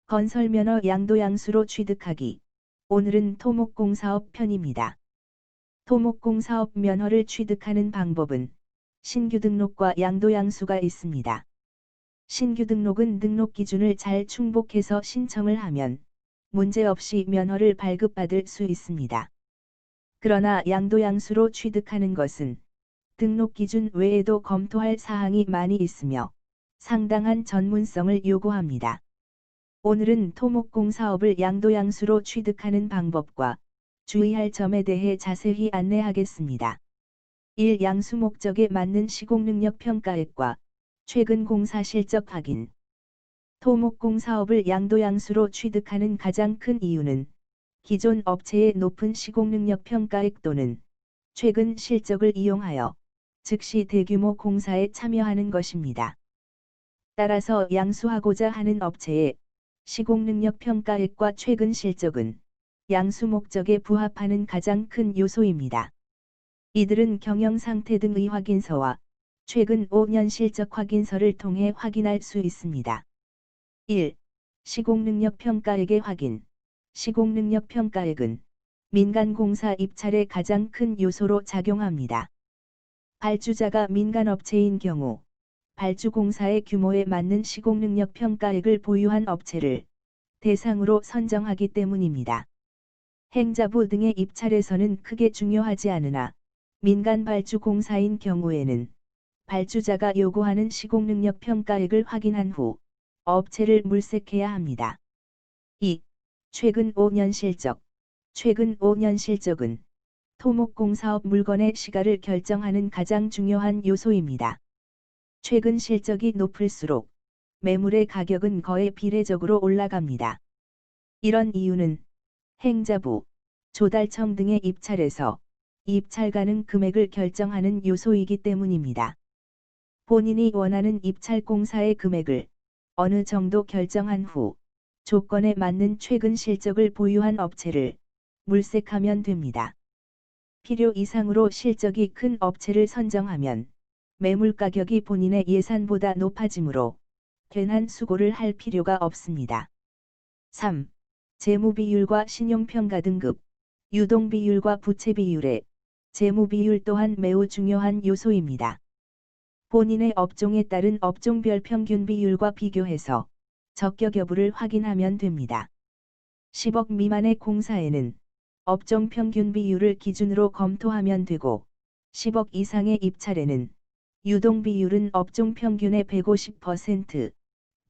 건설면허 양도양수로 취득하기. 오늘은 토목공사업 편입니다. 토목공사업 면허를 취득하는 방법은 신규 등록과 양도양수가 있습니다. 신규 등록은 등록 기준을 잘 충족해서 신청을 하면 문제없이 면허를 발급받을 수 있습니다. 그러나 양도양수로 취득하는 것은 등록 기준 외에도 검토할 사항이 많이 있으며 상당한 전문성을 요구합니다. 오늘은 토목공사업을 양도양수로 취득하는 방법과 주의할 점에 대해 자세히 안내하겠습니다. 1. 양수 목적에 맞는 시공능력 평가액과 최근 공사 실적 확인. 토목공사업을 양도양수로 취득하는 가장 큰 이유는 기존 업체의 높은 시공능력 평가액 또는 최근 실적을 이용하여 즉시 대규모 공사에 참여하는 것입니다. 따라서 양수하고자 하는 업체의 시공능력 평가액과 최근 실적은 양수 목적에 부합하는 가장 큰 요소입니다. 이들은 경영상태 등의 확인서와 최근 5년 실적 확인서를 통해 확인할 수 있습니다. 1. 시공능력 평가액의 확인. 시공능력 평가액은 민간공사 입찰의 가장 큰 요소로 작용합니다. 발주자가 민간업체인 경우 발주공사의 규모에 맞는 시공능력 평가액을 보유한 업체를 대상으로 선정하기 때문입니다. 행자부 등의 입찰에서는 크게 중요하지 않으나 민간 발주공사인 경우에는 발주자가 요구하는 시공능력 평가액을 확인한 후 업체를 물색해야 합니다. 2. 최근 5년 실적. 최근 5년 실적은 토목공사업 물건의 시가를 결정하는 가장 중요한 요소입니다. 최근 실적이 높을수록 매물의 가격은 거의 비례적으로 올라갑니다. 이런 이유는 행자부, 조달청 등의 입찰에서 입찰 가능 금액을 결정하는 요소이기 때문입니다. 본인이 원하는 입찰 공사의 금액을 어느 정도 결정한 후 조건에 맞는 최근 실적을 보유한 업체를 물색하면 됩니다. 필요 이상으로 실적이 큰 업체를 선정하면 매물 가격이 본인의 예산보다 높아지므로 괜한 수고를 할 필요가 없습니다. 3. 재무비율과 신용평가 등급. 유동비율과 부채비율의 재무비율 또한 매우 중요한 요소입니다. 본인의 업종에 따른 업종별 평균 비율과 비교해서 적격 여부를 확인하면 됩니다. 10억 미만의 공사에는 업종 평균 비율을 기준으로 검토하면 되고 10억 이상의 입찰에는 유동 비율은 업종 평균의 150%,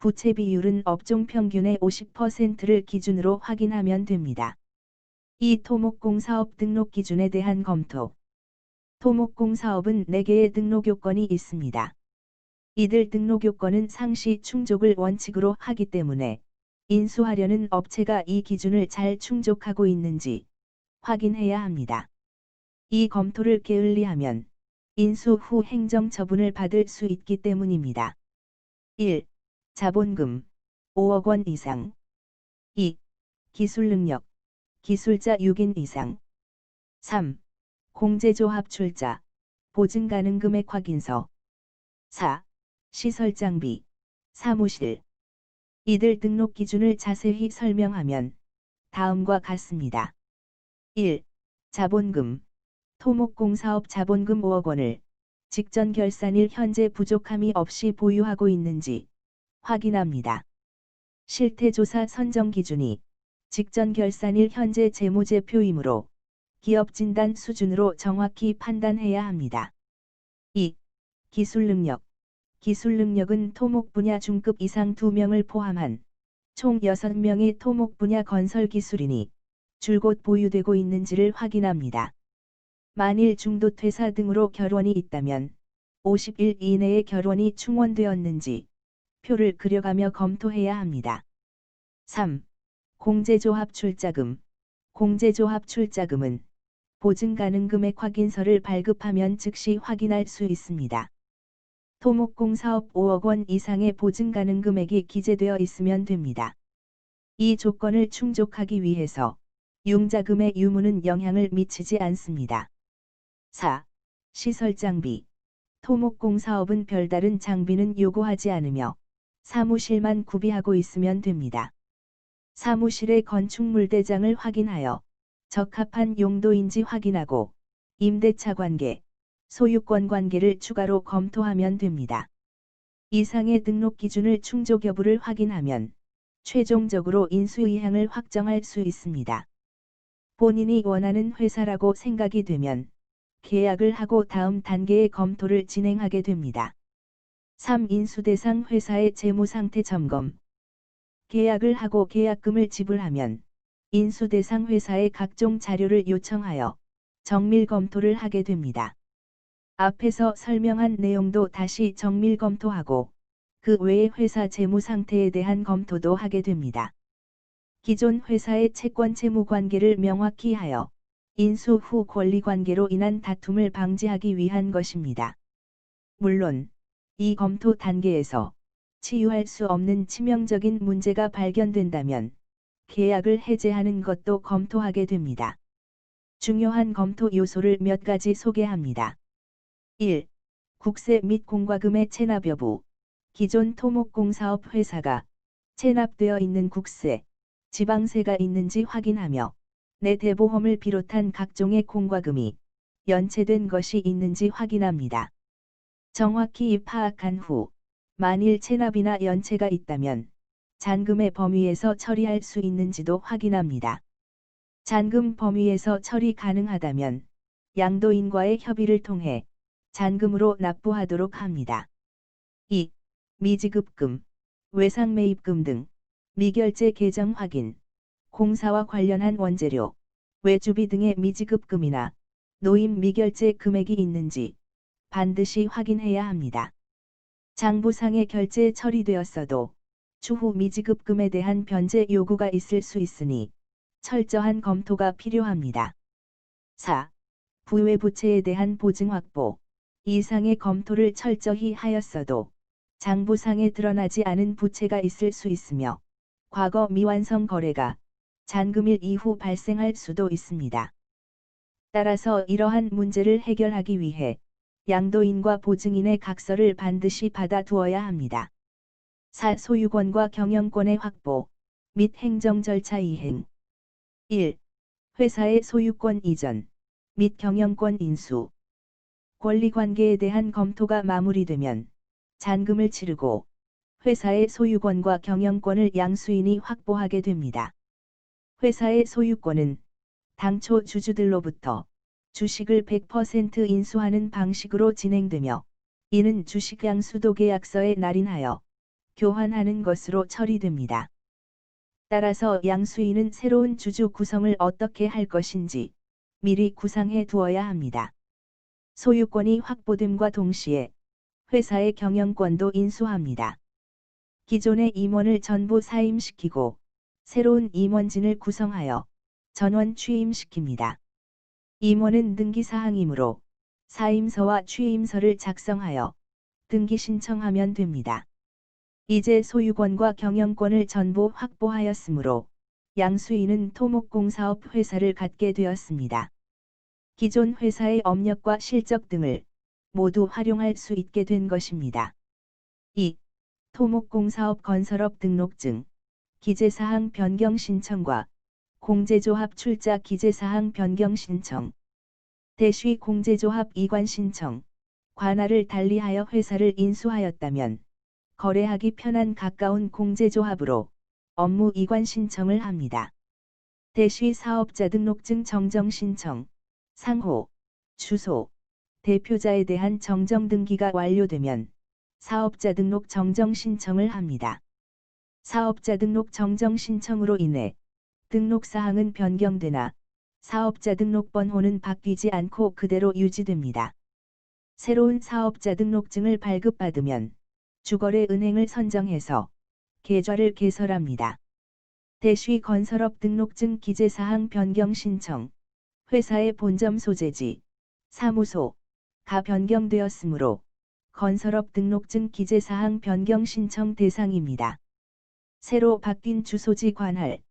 부채 비율은 업종 평균의 50%를 기준으로 확인하면 됩니다. 2. 토목공사업 등록 기준에 대한 검토. 토목공사업은 4개의 등록 요건이 있습니다. 이들 등록 요건은 상시 충족을 원칙으로 하기 때문에 인수하려는 업체가 이 기준을 잘 충족하고 있는지 확인해야 합니다. 이 검토를 게을리하면 인수 후 행정처분을 받을 수 있기 때문입니다. 1. 자본금 5억 원 이상. 2. 기술능력 기술자 6인 이상. 3. 공제조합 출자 보증 가능 금액 확인서. 4. 시설장비 사무실. 이들 등록 기준을 자세히 설명하면 다음과 같습니다. 1. 자본금. 토목공사업 자본금 5억 원을 직전 결산일 현재 부족함이 없이 보유하고 있는지 확인합니다. 실태조사 선정 기준이 직전 결산일 현재 재무제표이므로 기업 진단 수준으로 정확히 판단해야 합니다. 2. 기술능력. 기술능력은 토목 분야 중급 이상 2명을 포함한 총 6명의 토목 분야 건설 기술인이 줄곧 보유되고 있는지를 확인합니다. 만일 중도 퇴사 등으로 결원이 있다면 50일 이내에 결원이 충원되었는지 표를 그려가며 검토해야 합니다. 3. 공제조합 출자금. 공제조합 출자금은 보증 가능 금액 확인서를 발급하면 즉시 확인할 수 있습니다. 토목공사업 5억 원 이상의 보증 가능 금액이 기재되어 있으면 됩니다. 이 조건을 충족하기 위해서 융자금의 유무는 영향을 미치지 않습니다. 4. 시설장비. 토목공사업은 별다른 장비는 요구하지 않으며 사무실만 구비하고 있으면 됩니다. 사무실의 건축물대장을 확인하여 적합한 용도인지 확인하고 임대차 관계, 소유권 관계를 추가로 검토하면 됩니다. 이상의 등록 기준을 충족 여부를 확인하면 최종적으로 인수 의향을 확정할 수 있습니다. 본인이 원하는 회사라고 생각이 되면 계약을 하고 다음 단계의 검토를 진행하게 됩니다. 3. 인수 대상 회사의 재무 상태 점검. 계약을 하고 계약금을 지불하면 인수 대상 회사의 각종 자료를 요청하여 정밀 검토를 하게 됩니다. 앞에서 설명한 내용도 다시 정밀 검토하고 그 외의 회사 재무 상태에 대한 검토도 하게 됩니다. 기존 회사의 채권 채무 관계를 명확히 하여 인수 후 권리 관계로 인한 다툼을 방지하기 위한 것입니다. 물론 이 검토 단계에서 치유할 수 없는 치명적인 문제가 발견된다면 계약을 해제하는 것도 검토하게 됩니다. 중요한 검토 요소를 몇 가지 소개합니다. 1. 국세 및 공과금의 체납 여부. 기존 토목공사업 회사가 체납되어 있는 국세, 지방세가 있는지 확인하며 내 대보험을 비롯한 각종의 공과금이 연체된 것이 있는지 확인합니다. 정확히 파악한 후 만일 체납이나 연체가 있다면 잔금의 범위에서 처리할 수 있는지도 확인합니다. 잔금 범위에서 처리 가능하다면 양도인과의 협의를 통해 잔금으로 납부하도록 합니다. 2. 미지급금, 외상매입금 등 미결제 계정 확인, 공사와 관련한 원재료, 외주비 등의 미지급금이나 노임 미결제 금액이 있는지 반드시 확인해야 합니다. 장부상의 결제 처리되었어도 추후 미지급금에 대한 변제 요구가 있을 수 있으니 철저한 검토가 필요합니다. 4. 부외부채에 대한 보증 확보. 이상의 검토를 철저히 하였어도 장부상에 드러나지 않은 부채가 있을 수 있으며 과거 미완성 거래가 잔금일 이후 발생할 수도 있습니다. 따라서 이러한 문제를 해결하기 위해 양도인과 보증인의 각서를 반드시 받아두어야 합니다. 4. 소유권과 경영권의 확보 및 행정 절차 이행. 1. 회사의 소유권 이전 및 경영권 인수. 권리관계에 대한 검토가 마무리되면 잔금을 치르고 회사의 소유권과 경영권을 양수인이 확보하게 됩니다. 회사의 소유권은 당초 주주들로부터 주식을 100% 인수하는 방식으로 진행되며 이는 주식 양수도 계약서에 날인하여 교환하는 것으로 처리됩니다. 따라서 양수인은 새로운 주주 구성을 어떻게 할 것인지 미리 구상해 두어야 합니다. 소유권이 확보됨과 동시에 회사의 경영권도 인수합니다. 기존의 임원을 전부 사임시키고 새로운 임원진을 구성하여 전원 취임시킵니다. 임원은 등기사항이므로 사임서와 취임서를 작성하여 등기 신청하면 됩니다. 이제 소유권과 경영권을 전부 확보하였으므로 양수인은 토목공사업 회사를 갖게 되었습니다. 기존 회사의 업력과 실적 등을 모두 활용할 수 있게 된 것입니다. 2. 토목공사업 건설업 등록증, 기재사항 변경 신청과 공제조합 출자 기재사항 변경 신청, 대시 공제조합 이관 신청, 관할을 달리하여 회사를 인수하였다면 거래하기 편한 가까운 공제조합으로 업무 이관 신청을 합니다. 대시 사업자 등록증 정정 신청, 상호, 주소, 대표자에 대한 정정 등기가 완료되면 사업자 등록 정정 신청을 합니다. 사업자 등록 정정 신청으로 인해 등록사항은 변경되나 사업자 등록번호는 바뀌지 않고 그대로 유지됩니다. 새로운 사업자 등록증을 발급받으면 주거래은행을 선정해서 계좌를 개설합니다. 대시 건설업 등록증 기재사항 변경 신청, 회사의 본점 소재지, 사무소가 변경되었으므로 건설업 등록증 기재사항 변경 신청 대상입니다. 새로 바뀐 주소지 관할,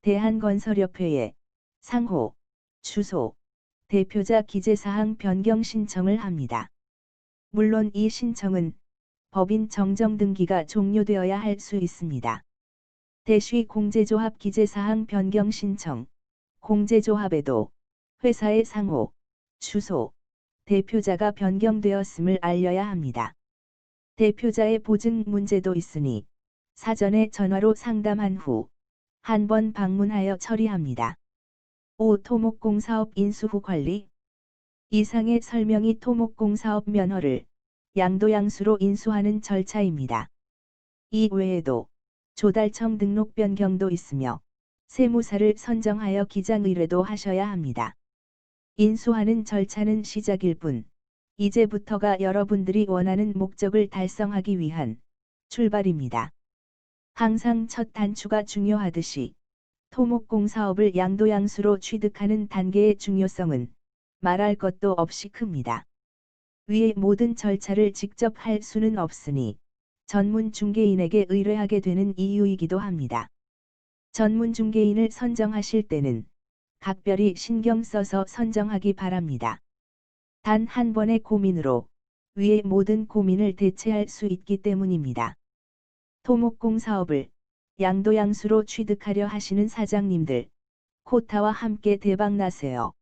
대한건설협회에 상호, 주소, 대표자 기재사항 변경 신청을 합니다. 물론 이 신청은 법인 정정 등기가 종료되어야 할 수 있습니다. 대쉬 공제조합 기재사항 변경 신청. 공제조합에도 회사의 상호, 주소, 대표자가 변경되었음을 알려야 합니다. 대표자의 보증 문제도 있으니 사전에 전화로 상담한 후 한 번 방문하여 처리합니다. 5. 토목공사업 인수 후 관리. 이상의 설명이 토목공사업 면허를 양도양수로 인수하는 절차입니다. 이 외에도 조달청 등록 변경도 있으며 세무사를 선정하여 기장 의뢰도 하셔야 합니다. 인수하는 절차는 시작일 뿐, 이제부터가 여러분들이 원하는 목적을 달성하기 위한 출발입니다. 항상 첫 단추가 중요하듯이 토목공사업을 양도양수로 취득하는 단계의 중요성은 말할 것도 없이 큽니다. 위의 모든 절차를 직접 할 수는 없으니 전문 중개인에게 의뢰하게 되는 이유이기도 합니다. 전문 중개인을 선정하실 때는 각별히 신경 써서 선정하기 바랍니다. 단 한 번의 고민으로 위의 모든 고민을 대체할 수 있기 때문입니다. 토목공사업을 양도양수로 취득하려 하시는 사장님들, 코타와 함께 대박나세요.